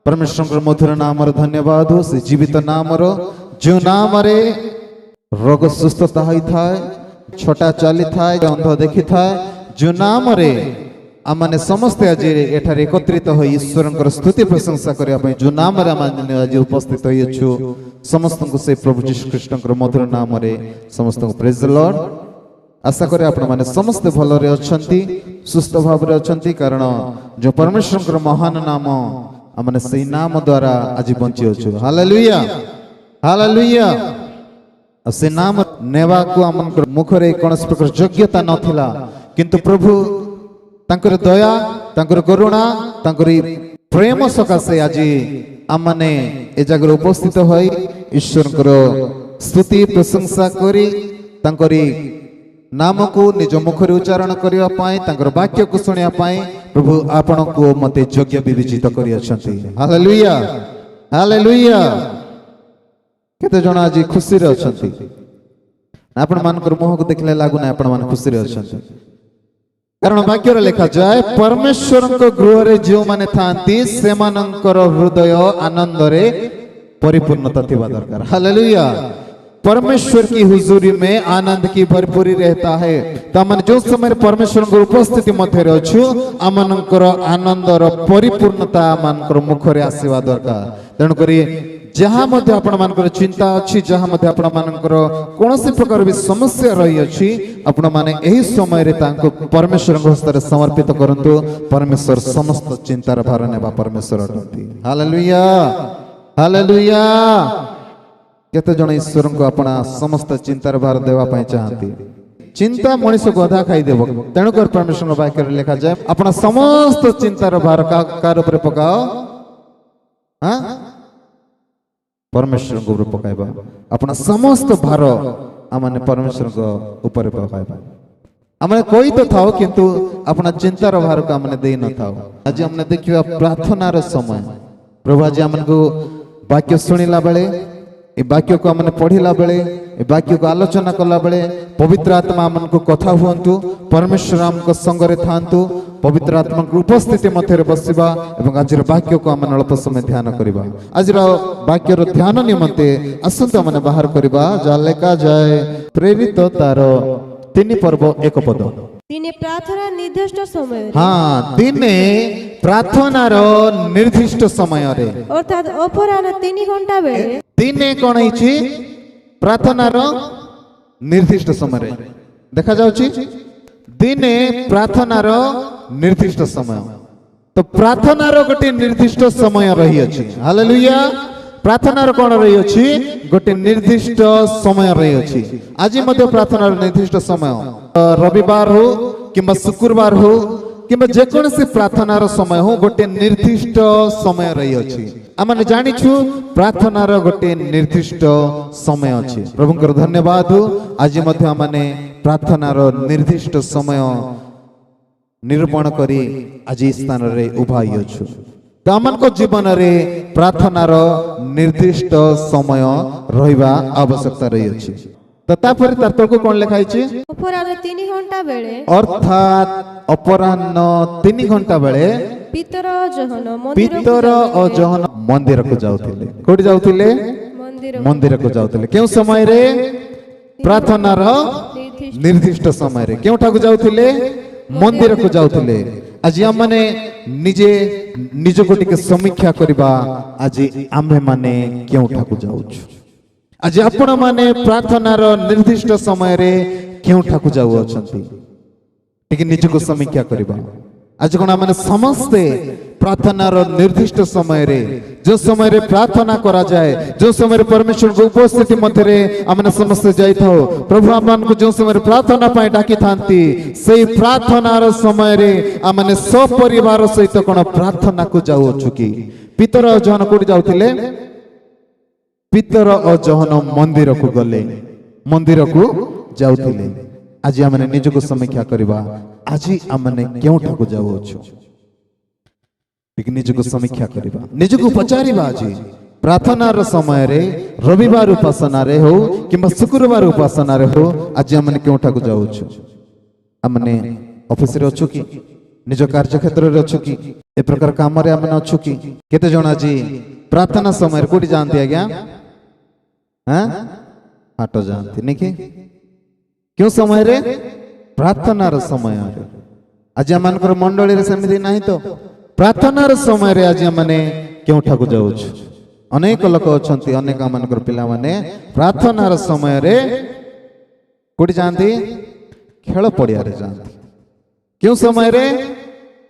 परमेश्वर मधुर नाम धन्यवाद हो से जीवित नाम जो नाम रे रोग सुस्थता होई थाए छोटा चली थाए अंध देखी थाए जो नाम रे आमने समस्त आज एठार एकत्रित हो ईश्वर स्तुति प्रशंसा करने जो नाम रे आज उपस्थित होइछु समस्त को से प्रभु यीशु कृष्ण मधुर नाम रे समस्त को प्रेज द लॉर्ड। आशा करे आपण माने समस्त भलरे अछंती सुस्थ भाव रे अछंती कारण जो परमेश्वर महान नाम आमने सही नाम द्वारा आज बंची अछु। Hallelujah hallelujah. से नाम नेवा को आमन मुखरे कोनस प्रकार योग्यता नथिला किंतु प्रभु तांकर दया तांकर करुणा तांकर प्रेम सकाशे आज आमने ए जगह उपस्थित होई ईश्वर स्तुति प्रशंसा करी तांकरी नाम को निज मुखरे उच्चारण करने तांकर वाक्य को सुनिया प्रभु आपण को मते योग्य विवेचित करि अछंती। Hallelujah hallelujah. केते जण आज खुशी रे अछंती आपण मानकर मुह को देखले लागु ना आपण मान खुशी रे अछंती कारण वाक्य रे लिखा जाय परमेश्वर को गृह रे जो माने थांती से मानकर हृदय आनंद रे परिपूर्णता थिबा दरकार। हालेलुया। परमेश्वर की हुजूरी में आनंद की भरपूरी रहता है तो आम जो समय परमेश्वर को उपस्थिति मध्य अच्छु आमनकर आनंदर परिपूर्णता आमनकर मुखरे आसीबा दरकार। तेणुक जहाँ मध्य आपण मानकर चिंता अच्छी जहाँ मध्य आपण मानकर कौनसी प्रकार भी समस्या रही अच्छी आपण माने एही समय रे तांको परमेश्वर हस्ତରେ समर्पित करंतु परमेश्वर समस्त चिंतार भार नेबा परमेश्वर अटंती। Hallelujah hallelujah. केते जण ईश्वर को अपना समस्त चिंतार भार देवा पाई चाहती चिंता मनुष्य को अधा खाई देव तेणुक परमेश्वर वाक्य रे लिखा जाए अपना समस्त चिंतार भार कार ऊपर पकाओ हां परमेश्वर को ऊपर पकाइबा अपना समस्त भार आमने परमेश्वर को ऊपर पकाइबा आमने कोई तो थाओ किंतु अपना चिंतार भार को आमने देई न थाओ। आज हमने देखिबा प्रार्थनार समय प्रभु आज हमको वाक्य सुनिला बेले ए वाक्य को हमने पढ़िला बेले ए वाक्य को आलोचना कला बेले पवित्र आत्मा मन को कथा हुअंतु परमेश्वर हमको संगरे थांतु पवित्र आत्मा को उपस्थिति मध्य बसिबा एवं आज वाक्य को हमन अल्प समय ध्यान करिबा। आज वाक्य रो ध्यान निमंते असंत हमने बाहर करिबा जा लेखा जाए प्रेरित तार 3 पर्व 1 पद दिने प्रार्थना निर्दिष्ट समय हाँ दिने प्रार्थनार निर्दिष्ट समय रे अर्थात अपराह्न 3 घंटा बेले दिने कोन हिची प्रार्थनार निर्दिष्ट समय रे देखा जाउची दिने प्रार्थनार निर्दिष्ट समय तो प्रार्थनार गोटे निर्दिष्ट समय रही अछि। हालेलुया। प्रार्थनार कोन रही अछि गोटे निर्दिष्ट समय रही अछि। आज मध्य प्रार्थनार निर्दिष्ट समय रविवार हो किंबा शुक्रवार हो किंबा जेकोसी प्रार्थनार समय हो गोटे निर्दिष्ट समय रही अछि। आमने जानिछु प्रार्थनार गोटे निर्दिष्ट समय अछि। प्रभुंकर धन्यवाद हो आज मध्य आमने प्रार्थनार निर्दिष्ट समय निरूपण करी आज स्थान रे उभाई अछु। तो आमन को जीवन रे प्रार्थनार निर्दिष्ट समय रहिबा आवश्यकता रही अछि। तो तापर तत्व को कोन लिखाई छी अपराह्न 3 घंटा बेले अर्थात अपराह्न 3 घंटा बेले पितर और जहन मंदिर को जाउथिले कोठी जाउथिले मंदिर को जाउथिले केउ समय रे प्रार्थनार निर्दिष्ट समय रे केउठा को जाउथिले मंदिर को जाउथिले। आज हमने निजे निज को टिके समीक्षा करबा आज आम्भे माने केउठा को जाउछु आज आपण माने प्रार्थनार निर्दिष्ट समय रे केउठा को जाउ अछंती टिके निज को समीक्षा करबा। आज कोन माने समस्त प्रार्थनार निर्दिष्ट समय रे जो समय रे प्रार्थना करा जाए जो समय रे परमेश्वर को उपस्थिति मध्य रे हमने समस्त जाई थाओ प्रभु हमन को जो समय रे प्रार्थना पाए डाकी थांती सेही प्रार्थनार समय रे हमने सब परिवार सहित कोन प्रार्थना को जाउ चुकी पितर जहन कोड जाउथिले पितर और जहन मंदिर को गले मंदिर को जाउथिले। आज हमने निज को समीक्षा करबा आज हमने केउठा को जाउ छु निज को समीक्षा करबा निज को पचारिबा आज प्रार्थनार समय रे रविवार उपासना रे हो किंबा शुक्रवार उपासना रे हो आज हमने केउठा को जाउ छु हमने ऑफिस रे अछु कि निज कार्यक्षेत्र रे अछु कि ए प्रकार काम रे आमे अछु कि केते जण आज प्रार्थना समय कोठी जानती आज्ञा हां हाटो जानती नहीं क्यों समय रे प्रार्थना रो समय रे आज आमनकर मंडली रे समिति नाही तो प्रार्थना रो समय रे आज माने केउठा को जाउछ अनेक लोक अछंती अनेक आमनकर पिला माने प्रार्थना रो समय रे कोठी जानती खेल पड़िया रे जानती क्यों समय रे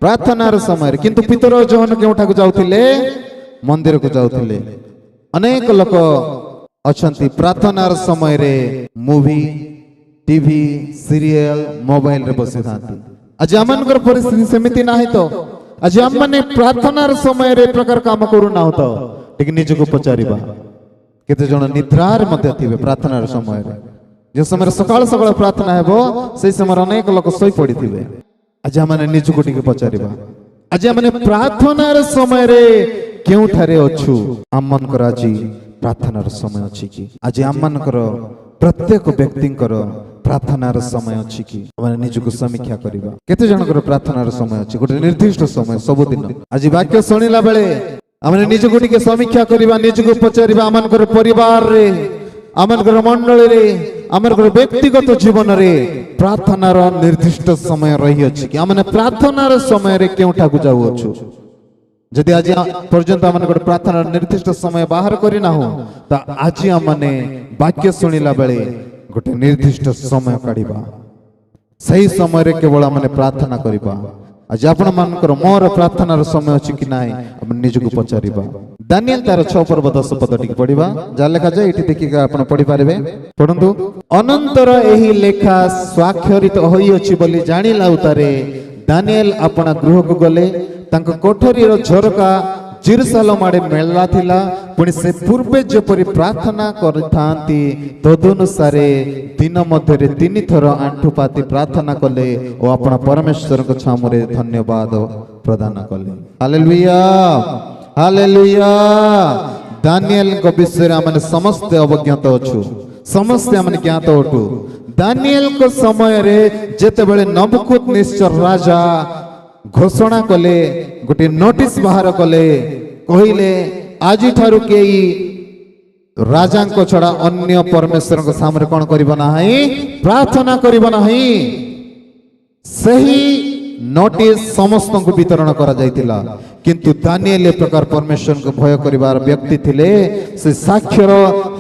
प्रार्थना रो समय रे किंतु पितर जहन केउठा को जाउथिले मंदिर को जाउथिले अनेक लोक अछंती प्रार्थना रो समय रे मूवी टीवी सीरियल मोबाइल रे बसी थांती आज आमनकर परिस्थिति समिति नाही तो आज आम माने प्रार्थना रो समय रे प्रकार काम करू ना होतो ठीक निज को पचारिबा केते जण निद्रार मध्ये थिबे प्रार्थना रो समय रे जे समय सकाळ सकाळ प्रार्थना हेबो सेही समय अनेक लोक सोई पड़ी थिबे आज माने निज को टिके पचारिबा आज माने प्रार्थना रो समय रे केउ ठारे अछु आमनकर आज प्रार्थना रो समय अछि कि आज आमनकर प्रत्येक व्यक्तिंकर प्रार्थनार समय अछि कि माने निजको समीक्षा करिबा केते जनकर प्रार्थनार समय अछि गोटे निर्दिष्ट समय सब दिन आज वाक्य सुनिला बेले हमने निजको टिके समीक्षा करिबा निजको पचारिबा आमनकर परिवार रे आमनकर मंडली रे आमनकर व्यक्तिगत जीवन रे प्रार्थनार निर्दिष्ट समय रही अछि कि हमने प्रार्थनार समय रे केउठा को जाउ अछु जदि आज पर्यंत आमनकर प्रार्थनार निर्दिष्ट समय बाहर करि ना हो त आज हमने वाक्य सुनिला बेले गोटे निर्दिष्ट समय काढ़िबा सही समय रे केवल माने प्रार्थना करिबा आज आपण मानकर मोर प्रार्थनार समय अछि कि नाही हम निजको पचारिबा दानिएल तार 6 पर्व 10 पद टिक पढिबा जा लेखा जाय इति देखि आपण पढि पारिबे पढंतु अनंतर एही लेखा स्वाक्षरित होई अछि बोली जानिला उतारे दानिएल अपना गृह को गले तांको कोठरी रो झरका जेरुसलेम आड़े मेला थिला पुणी से पूर्वे जेपरी प्रार्थना करथांती तदनुसारे दिन मध्यरे 3 थर आंठुपाती प्रार्थना कले ओ अपना परमेश्वर को छामुरे धन्यवाद प्रदान कले हालेलुया हालेलुया दानिएल को विषय हमने समस्त अवज्ञात अछु समस्त हमने ज्ञात अटु दानिएल को समय रे जेते बेले नबुकदनेस्सर राजा घोषणा कले गोटे नोटिस बाहर कले कहिले आज ठारू केई राजा को छड़ा अन्य परमेश्वर को सामने कौन करिबा नाही प्रार्थना करिबा नाही सही नोटिस समस्त को वितरण करा जायतिला किंतु दानिएल ए प्रकार परमेश्वर को भय करिवार व्यक्ति थिले से साक्षर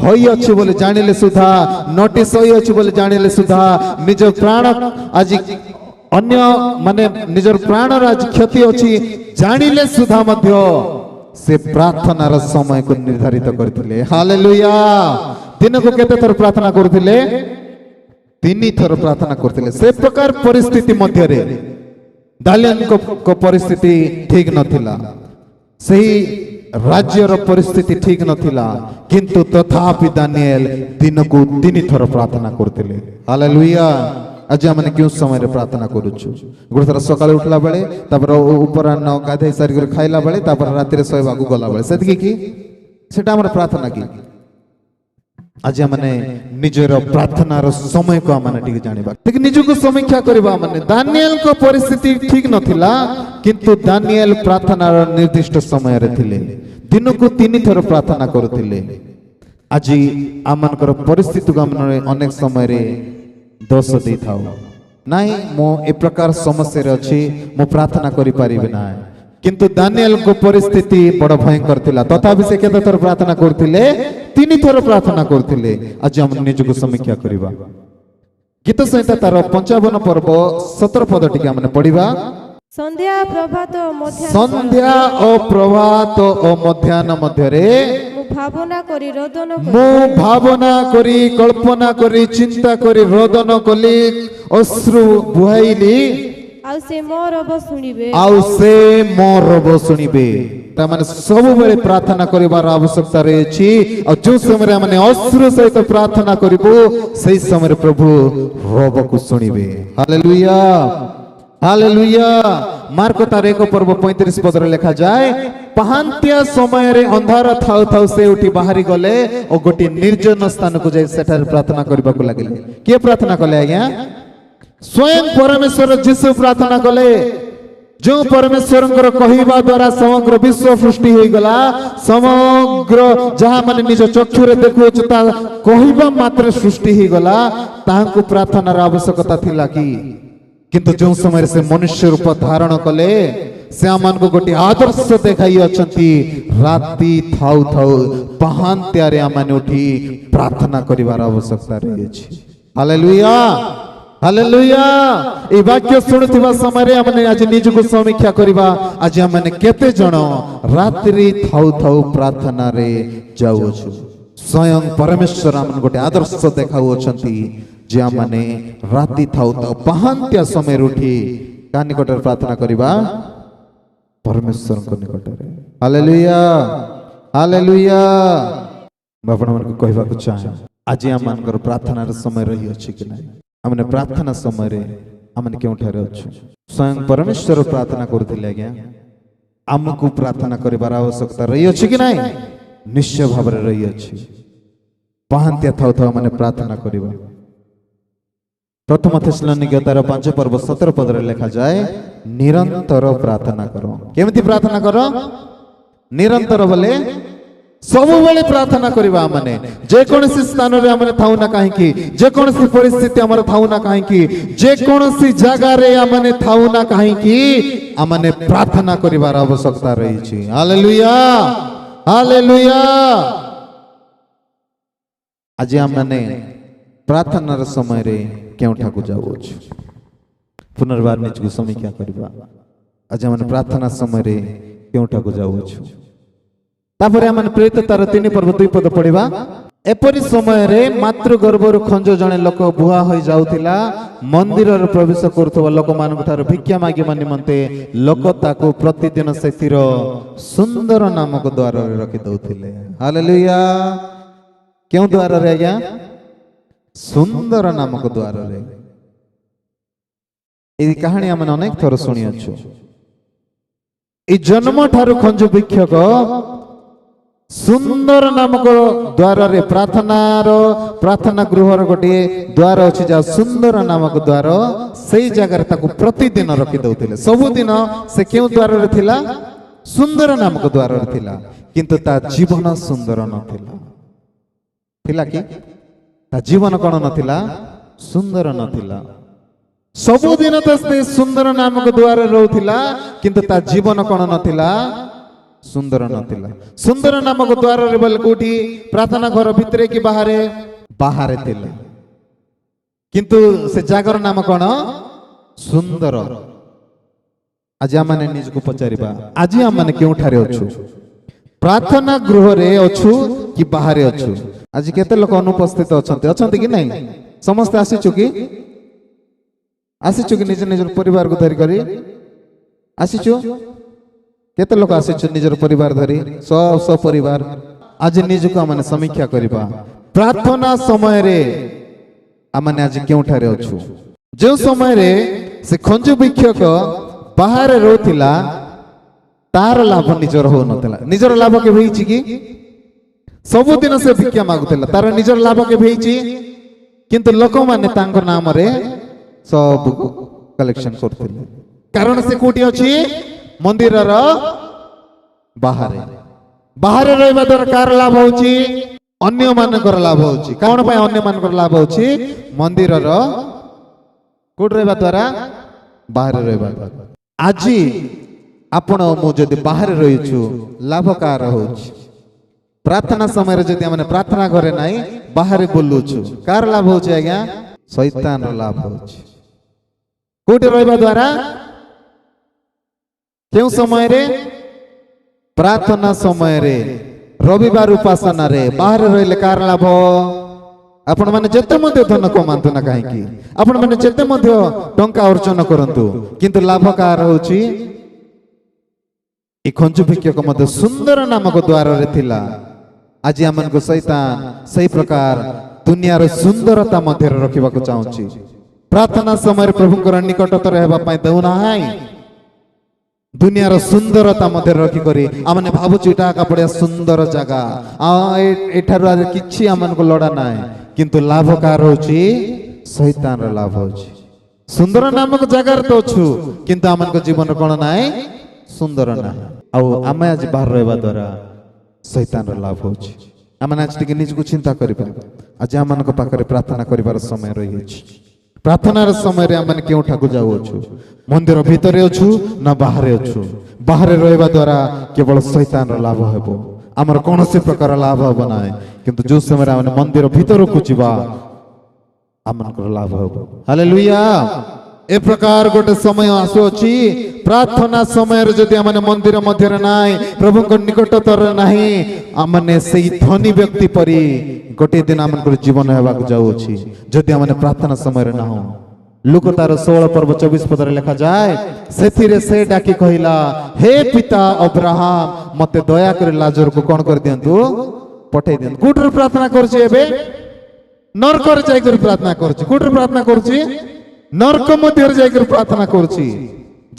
होई अछि बोले जानिले सुधा नोटिस होई अछि बोले जानिले सुधा निज प्राण आज अन्य माने निजर प्राण राज क्षति अछि जानिले सुधा मध्य से प्रार्थनार समय को निर्धारित करथिले हालेलुया दिन को केते थर प्रार्थना करथिले 3 थर प्रार्थना करथिले से प्रकार परिस्थिति मध्य रे दानिएल को परिस्थिति ठीक नथिला सही राज्यर परिस्थिति ठीक नथिला किंतु तथापि दानिएल दिन को 3 थर प्रार्थना करथिले हालेलुया आज हमने क्यों समय रे प्रार्थना करूछु गोटे थर सकाळ उठला बेले तापर उपरान्न गाधै सारी खाइला बेले तापर राति रे सोइबा को गला बेले सेतकी की सेटा हमर प्रार्थना की आज हमने निजर प्रार्थनार समय को हमने ठीक जानिबा ठीक निजको समीक्षा करबा हमने दानिएल को परिस्थिति ठीक नथिला किंतु दानिएल प्रार्थनार निर्दिष्ट समय रे थिले दिन को 3 थर प्रार्थना करथिले आज आमनकर परिस्थिति को हमने अनेक समय रे दोष दे थाओ नहीं मो ए प्रकार समस्या रे अछि मो प्रार्थना करि परिबे ना किंतु दानिएल को परिस्थिति बड़ भयंकर थिला तथापि से केते थर प्रार्थना करथिले 3 थर प्रार्थना करथिले आज हम निजको समीक्षा करिबा गीत संहिता तार 55 पर्व 17 पद टिके हमने पढिबा संध्या प्रभात मध्याह्न संध्या ओ प्रभात ओ मध्याह्न मध्य रे भावना करी रोदन मो भावना करी कल्पना करी चिंता करी रोदन कली अश्रु बुहाइली आउ से मोर रब सुनिबे ता माने सब बेले प्रार्थना करिबार आवश्यकता रहछि और जो समय माने अश्रु सहित प्रार्थना करिबो सही समय प्रभु रब को सुनिबे हालेलुया हालेलुया मार्क तार 1 पर्व 35 पद रे लिखा जाए पहांतिया समय रे अंधार थाउ थाउ से उठी बाहरी गले और गोटी निर्जन स्थान को जाय सेठार प्रार्थना करबा को लागिले के प्रार्थना कले आज्ञा स्वयं परमेश्वर जीसु प्रार्थना कले जो परमेश्वर कहवा द्वारा समग्र विश्व सृष्टि हो गला समग्र जहाँ माने निज चक्षुरे देखु कहवा मात्र सृष्टि हो गला ताहांकु प्रार्थनार आवश्यकता थिला कि किंतु जो समय से मनुष्य रूप धारण कले से आमान को गोटे आदर्श देखाई अछंती राति थाउ थाउ पहांत्यारे आमाने उठी प्रार्थना करिवार आवश्यकता रही अछि। Hallelujah hallelujah. ए वाक्य सुनुथिबा समय रे हमने आज निजको समीक्षा करिबा आज हमने केते जण रात्रि थाउ थाउ प्रार्थना रे जाउ छु। स्वयं परमेश्वर हमन गोटे आदर्श देखाउ अछंती जे हमने राति थाउ थाउ पहांत्या समय उठी का निकट प्रार्थना करिबा परमेश्वर को निकट रे। Hallelujah hallelujah. बापन मन को कहबा को चाहे आज हमन प्रार्थना रे समय रही अछि कि नहीं हमने प्रार्थना समय रे हमने केउठारे अछु स्वयं परमेश्वर प्रार्थना करथिले आज्ञा हमकु प्रार्थना करिबार आवश्यकता रही अछि कि नहीं निश्चय भाव रे रही अछि। पहांत्या थाउ थाउ माने प्रार्थना करिबा प्रथम थेसलोनिके 5 पर्व 17 पद रे लिखा जाए निरंतर प्रार्थना करो। केमति प्रार्थना करो निरंतर बोले सब बेले प्रार्थना करिबा माने जे कोनसी स्थान रे हमने थाउ ना काहे कि जे कोनसी परिस्थिति हमर थाउ ना काहे कि जे कोनसी जगह रे हमने थाउ ना काहे कि हमने प्रार्थना करिबार आवश्यकता रही छी। Hallelujah hallelujah. आज हमने प्रार्थना रे समय रे केउठा को जाउ छु पुनर्बार निजको समीक्षा करिबा आज हमने प्रार्थना समय रे केउठा को जाउ छु तापर हमन प्रेरित तार 3 पर्व 2 पद पढ़िबा। एपरि समय रे मातृ गर्भर खंज जणे लोक बुहा होई जाउथिला मंदिर रे प्रवेश करथवा लोक मान थार भिक्षा मागिबा निमंते लोक ताको प्रतिदिन सेतिर सुंदर नामक द्वार रे रखि दउथिले। हालेलुया। क्यों द्वार रे आज्ञा सुंदर नामक द्वार रे। ए कहानी हमन अनेक थर सुनि अछु। ए जन्म ठारु खंज भिक्षक सुंदर नामक द्वार रे प्रार्थना गृह गोटे द्वार अच्छी जहाँ सुंदर नामक द्वार से जगह ताको प्रतिदिन रखी दउथिले सबुदिन से क्यों द्वार रे थिला सुंदर नामक द्वार रे थिला किंतु ता जीवन सुंदर नथिला थिला कि ता जीवन कोन नथिला सुंदर नथिला सबुदिन तो से सुंदर नामक द्वार रहउथिला किंतु ता जीवन कोन नथिला सुंदर नथिला। सुंदर नामक द्वार रे बोल कोठी प्रार्थना घर भितरे कि बाहरे बाहरे थिला किंतु से जागर नाम कोन सुंदर। आज हमने निजको पचारिबा आज हमने केउठारे अछु प्रार्थना गृह रे अछु कि बाहरे अछु। आज केते लोक अनुपस्थित अछंती कि नहीं समस्त आसीचु कि निज निज परिवार को धरि करी आसीचु केते लोक आसीचु निजर परिवार धरी सब परिवार आज निजको हमने समीक्षा करिबा प्रार्थना समय रे हमने आज केउठारे अछु जो समय रे से खंज भिक्षक बाहर रहउथिला तार लाभ निजर हो नथिला निजर लाभ के भइछि कि सब दिन से भिक्षा मागुथिला तार निजर लाभ के भइछि किंतु लोक माने तांको नाम रे सब कलेक्शन करथिले कारण से कोठी अछि मंदिर बाहर बाहर रहिबा द्वारा कार लाभ होची अन्य मानकर लाभ होची कौन पाए अन्य मानकर लाभ होची मंदिर कोड रहिबा द्वारा बाहर रहिबा आज आपण मु जदि बाहर रहिछु लाभ कार होची प्रार्थना समय रे जदि हमने प्रार्थना घरे नाही बाहर बोलुछु कार लाभ होची आज्ञा शैतान रो लाभ होची कोड रहिबा द्वारा क्यों समय रे प्रार्थना समय रे रविवार उपासना रे बाहर रहिले कार लाभ आपण माने जेते मध्ये धन कमांतु ना काहे कि आपण माने जेते मध्ये टंका अर्जन करंतु किंतु लाभ कार होची ए खंजु भिक्षक मध्ये सुंदर नामक द्वार रे थिला आज हमन को शैतान सही प्रकार दुनिया रो सुंदरता मध्ये रखिबा को चाहूची प्रार्थना समय प्रभुकर निकटतर रहबा पई देउना हाय दुनिया रो सुंदरता मध्ये रखी करी आमने भाबुची इटा का पड़िया सुंदर जगह एठारु आज किछि आमन को लड़ा नाय किंतु लाभ कार होची शैतान रो लाभ होची सुंदर नामक जगार तो छु किंतु आमन जीवन कोण नाय सुंदर ना आउ आमे आज बाहर रहबा द्वारा शैतान रो लाभ होछि आमे आज टिके निज को चिंता करिबा आज आमन को पाखरे प्रार्थना करिबार समय रही अछि प्रार्थनार समय रे आमन केउ ठाकु जाउ अछु मंदिर भीतर अछु ना बाहर अछु बाहर रहबा द्वारा केवल शैतान रो लाभ हेबो आमर कोनोसी प्रकार लाभ हेबो नाय किंतु जो समय आमन मंदिर भीतर को जिबा आमन को लाभ हेबो हालेलुया ए प्रकार गोटे समय आसु अछि प्रार्थना समय रे जदि आमने मंदिर मध्य रे नाय प्रभु को निकटतर नाही आमने सेही धनी व्यक्ति परी गोटे दिन आमन को जीवन हेबा को जाउ अछि जदि आमने प्रार्थना समय रे ना हो लुक तार 16 पर्व 24 पद रे लिखा जाय सेथिरे से डाकी कहिला हे पिता अब्राहम मते दया कर लाजर को कोन कर दियंतु पठै दियंतु कुटर प्रार्थना करछि एबे नरक रे जाय कर प्रार्थना करछि कुटर प्रार्थना करछि नरक मध्य रे जाय कर प्रार्थना करछि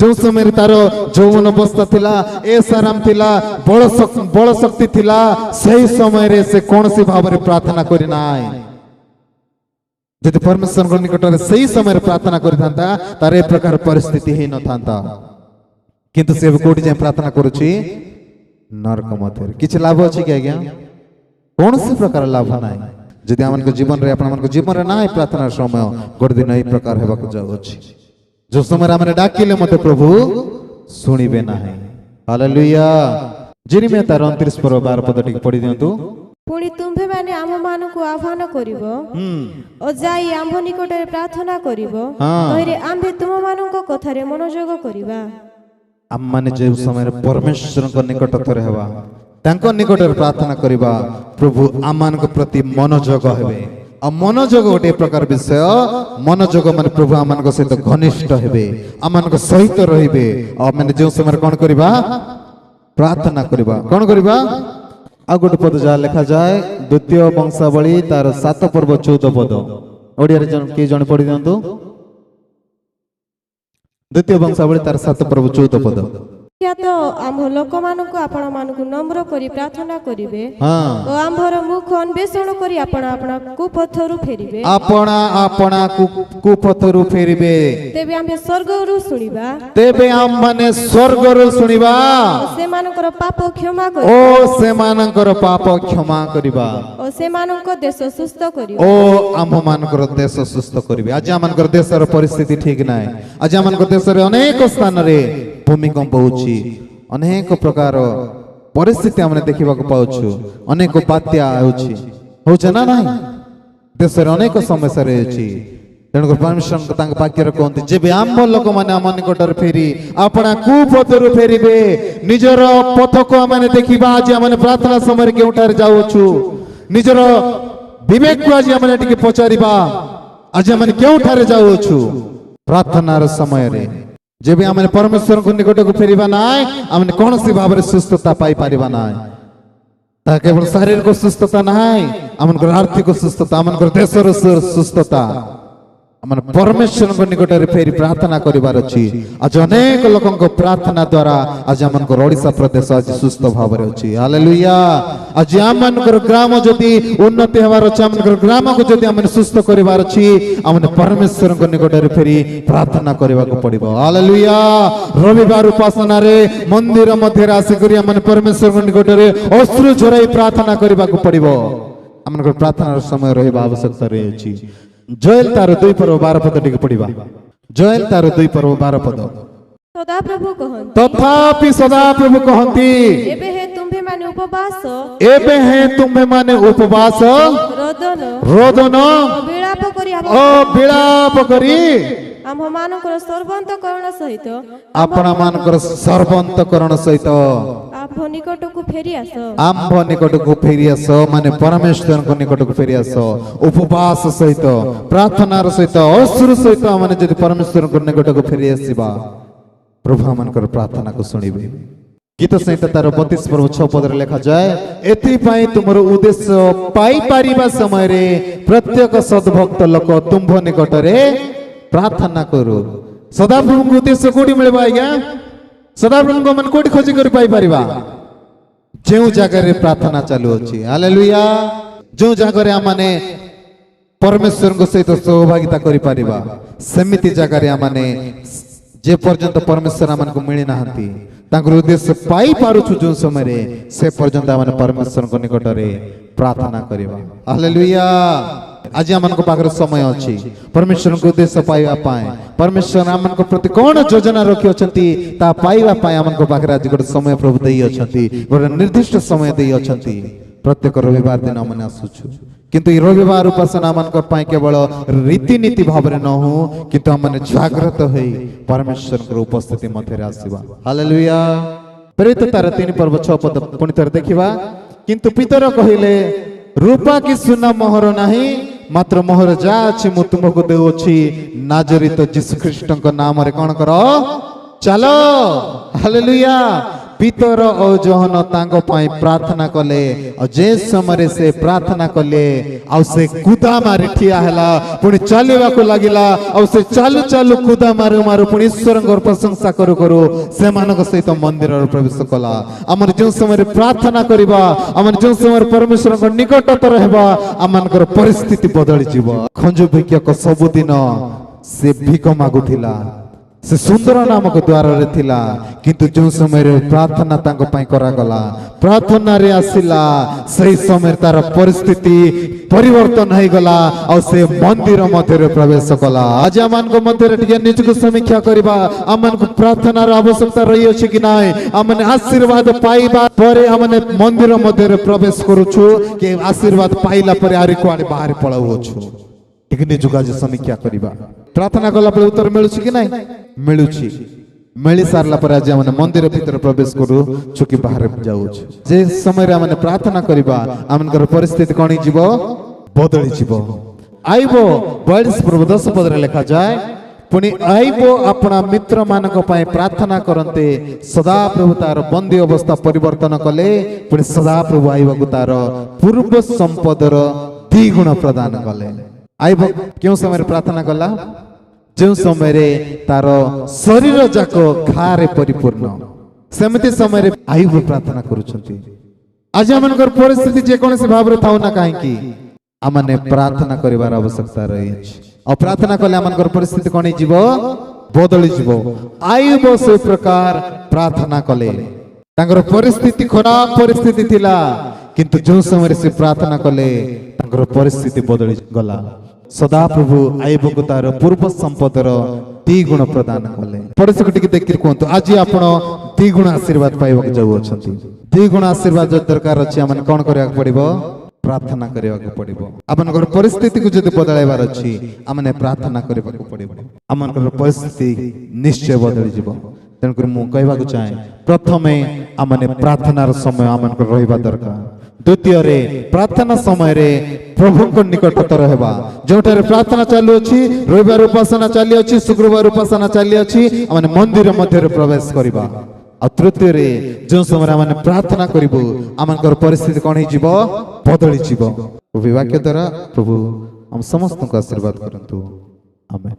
जो समय तार यौवन अवस्था थिला ए साराम थिला बड़ शक्ति थिला सही समय रे से कोनसी भाव रे प्रार्थना करि नाय जदि परमेश्वर को निकट रे सही समय रे प्रार्थना करि थांता तार ए प्रकार परिस्थिति हे न थांता किंतु से कोठी जे प्रार्थना करूछि नरक मध्य रे किछ लाभ अछि कि आज्ञा कोनसी प्रकार लाभ नाय जदि हमन को जीवन रे अपन मन को जीवन रे नाय प्रार्थना समय गोट दिन ए प्रकार हेबा को जाउ अछि जो समय हमने डाकिले मते प्रभु सुनिबे नाही हालेलुया जेरेमिया तार 29 पर्व 12 पद टिक पढि दियंतु पुणी तुम्भे माने आम मानकु आह्वान करिवो ओ जाई आम्भ निकटरे प्रार्थना करिवो तहिरे आम्भे तुम मानक कथारे मनोयोग करिबा आम माने जे समय परमेश्वर को निकटतर हेबा तांको निकटरे प्रार्थना करिबा प्रभु आमान को प्रति मनोयोग हेबे आ मनोयोग गोटे प्रकार विषय मनोयोग माने प्रभु आमान को सहित घनिष्ठ हेबे आमान को सहित रहिबे आ माने जे समय कोन करिबा प्रार्थना करिबा कोन करिबा आ गोटे पद जा लिखा जाए द्वितीय वंशावली तार 7 पर्व 14 पद ओडिया रे जन के जन पढि दियंतु द्वितीय वंशावली तार 7 पर्व 14 पद या तो आम्भ लोक मानकु आपण मानकु नम्र करी प्रार्थना करिवे ओ आम्भर मुख अन्वेषण करी आपण कुपथरु फेरिबे आपणा कुपथरु फेरिबे तेबे आम्भे स्वर्गरु सुनिबा तेबे आम माने स्वर्गरु सुनिबा से मानकर पाप क्षमा करिबा ओ से मानकर पाप क्षमा करिबा ओ से मानक देश सुस्थ करिबा ओ आम मानकर देश सुस्थ करिबे आज आमनकर देशर परिस्थिति ठीक नाय आज आमनकर देशरे अनेक स्थान रे भूमिकंप होछि अनेक प्रकार परिस्थिति हमने देखिबा को पाउछु अनेक बात्या होछि ना नाही देशरे अनेक समस्या रहछि तेणु परमेश्वर तांग पाक्यर कहते जेबे आम लोक माने आम निकटर फेरी आपणा कुपथरु फेरिबे निजर पथ को माने देखिबा आज माने प्रार्थना समय केउठार जाउछु निजर विवेक को आज माने टिके पचारिबा आज माने केउठार जाउछु प्रार्थनार समय रे जेबे आमने परमेश्वर को निकट को फेरिबा नाय आमने कोनसी भाव रे सुस्थता पाई पारिबा नाय ता केवल शरीर को सुस्थता नाय आमन को आर्थिक सुस्थता आमन को देशर सुस्थता आमन परमेश्वर को निकट रे फेरी प्रार्थना करिबार अछि आज अनेक लोकन को प्रार्थना द्वारा आज आमन को ओडिसा प्रदेश आज सुस्थ भाव रे अछि हालेलुया आज आमन को ग्राम जदि उन्नति हेबार अछि आमन को ग्राम को जदि आमन सुस्थ करिबार अछि आमन परमेश्वर को निकट रे फेरी प्रार्थना करिबा को पड़िबो हालेलुया रविवार उपासना रे मंदिर मध्य राशि करी आमन परमेश्वर को निकट रे अश्रु झराई प्रार्थना करिबा को पड़िबो आमन को प्रार्थना समय रहिबा आवश्यकता रे अछि जोएल तार 2 पर्व 12 पद टिके पढिबा जोएल तार 2 पर्व 12 पद सदा प्रभु कहंती तथापि सदा प्रभु कहंती एबे हे तुम्भे माने उपवास एबे हे तुम्भे माने उपवास रोदन विलाप करी आम्भ मानकर सर्वंतकरण सहित आपणा मानकर सर्वंतकरण सहित आम्भ निकटକୁ फेरी आस आम्भ निकटକୁ फेरी आस माने परमेश्वर को निकटକୁ फेरी आस उपवास सहित प्रार्थनार सहित अश्रु सहित माने जदि परमेश्वर को निकटକୁ फेरी आसीबा प्रभु मानकर प्रार्थना को सुनिबे गीत संहिता तार 32 पर्व 6 पद रे लिखा जाए एथि पई तुमरो उद्देश्य पाई पारिबा समय रे प्रत्येक सद्भक्त लोक तुम्भ निकट रे प्रार्थना करू सदाप्रभु को उद्देश्य कोडी मिलबा आज्ञा सदाप्रभु को मन कोडी खोजी कर पाई परिबा जो जगह रे प्रार्थना चालू अछि हालेलुया जो जगह रे माने परमेश्वर सहित सहभागिता करि परिबा सेमिति जगारे आमाने जे पर्यंत परमेश्वर आमको मिली नाहंती तांकर उद्देश्य पाई पारुछु जो समय रे से पर्यंत आमाने परमेश्वर को निकट रे प्रार्थना करिबा हालेलुया आज आमको पाखरे समय अछि परमेश्वर को उद्देश्य पाइबा पाए परमेश्वर आमको प्रति कोन योजना रखि अछंती ता पाइबा पाए आमको पाखरे आज गोटे समय प्रभु देई अछंती गोटे निर्दिष्ट समय देई अछंती प्रत्येक रविवार दिन आमने आसुछु किंतु ई रविवार उपासना आमको पाए केवल रीतिनीति भावरे न हो किंतु आमने जागृत होई परमेश्वर को उपस्थिति मध्यरे आसीबा हालेलुया प्रेरित तार 3 पर्व 6 पद पुनि थर देखिबा किंतु पितर कहिले रूपा की सुना मोहर नाही मात्र मोहर जा अछि मु तुमको देउछि नाजरीत यीशु ख्रीष्टଙ୍କ नाम रे कोन करो चलो हालेलुया पितर और जोहन तांको पाई प्रार्थना कले और जे समय से प्रार्थना कले आ से कुदा मारी ठिया हला पुनी चलेबा को लागिला और से चालू चालू कुदा मारू मारू पुनी ईश्वरंकर प्रशंसा करू करू से मानक सहित मंदिर रे प्रवेश कला हमर जो समय प्रार्थना करिबा हमर जो समय परमेश्वर को निकटतर रहबा हमनकर परिस्थिति बदली जीव खंजु भिक्य को सब दिन से भिक मागुथिला से सुंदर नामक द्वार रे थिला किंतु जो समय रे प्रार्थना तांको पाई करा गला प्रार्थना रे आसिला सही समय तार परिस्थिति परिवर्तन है गला और से मंदिर मध्य रे प्रवेश कला आज आमन को मध्य रे टिके निज को समीक्षा करबा आमन को प्रार्थना र आवश्यकता रही अछि कि नाही आमन आशीर्वाद पाइबा परे आमन मंदिर मध्य रे प्रवेश करूछु के आशीर्वाद पाइला परे आरि को बाहर पळाउछु ठीक निज आज समीक्षा करबा प्रार्थना कला परे उत्तर मिलुछि कि नाही मिलुछि मिली सारला पर आज हमने मंदिर भीतर प्रवेश करू चुकी बाहर जाउछ जे समय रे हमने प्रार्थना करिबा हमनकर परिस्थिति कोनी जीवो बदली जीवो आइबो 42 पूर्व 10 पद रे लिखा जाय पुनी आइबो अपना मित्र मानक पाए प्रार्थना करंते सदा प्रभु तार बंदी अवस्था परिवर्तन कले पुनी सदा प्रभु आइबा को तार पूर्व संपदर द्विगुण प्रदान कले आइबो क्यों समय रे प्रार्थना कला जो समय रे तार शरीर जाको खारे परिपूर्ण सेमति समय रे आयुब प्रार्थना करूछंती आज हमनकर परिस्थिति जे कोन से भाव रे थाउ ना काहे की हमने प्रार्थना करिवार आवश्यकता रही और प्रार्थना कले हमनकर परिस्थिति कोन जीवो बदली जीवो आयुब से प्रकार प्रार्थना कले तांकर परिस्थिति खराब परिस्थिति थिला किंतु जो समय रे से प्रार्थना कले तांकर परिस्थिति बदली गला सदा प्रभु आइब को तार पूर्व संपदर द्विगुण प्रदान कले परिस्थिति टिके देखि कोंतु आज आपण द्विगुण आशीर्वाद पाइबा जाउ अछंती द्विगुण आशीर्वाद जो दरकार अछि हमन कोन करया पड़िबो प्रार्थना करया पड़िबो अपन घर परिस्थिति को जदि बदलाइबार अछि हमने प्रार्थना करबा को पड़िबो हमन घर परिस्थिति निश्चय बदली जीवो तेन कर मु कहबा को चाहे प्रथमे हमने प्रार्थनार समय हमन को रहबा दरकार द्वितीय रे प्रार्थना समय रे प्रभु को निकटतर रहबा जोठारे प्रार्थना चालू अछि रविवार उपासना चालू अछि शुक्रवार उपासना चालू अछि हमने मंदिर मध्य रे प्रवेश करबा आ तृतीय रे जो समय हमने प्रार्थना करिबो हमनकर परिस्थिति कोन हे जीवो बदली जीवो वाक्य द्वारा प्रभु हम समस्त को आशीर्वाद करंतु आमेन।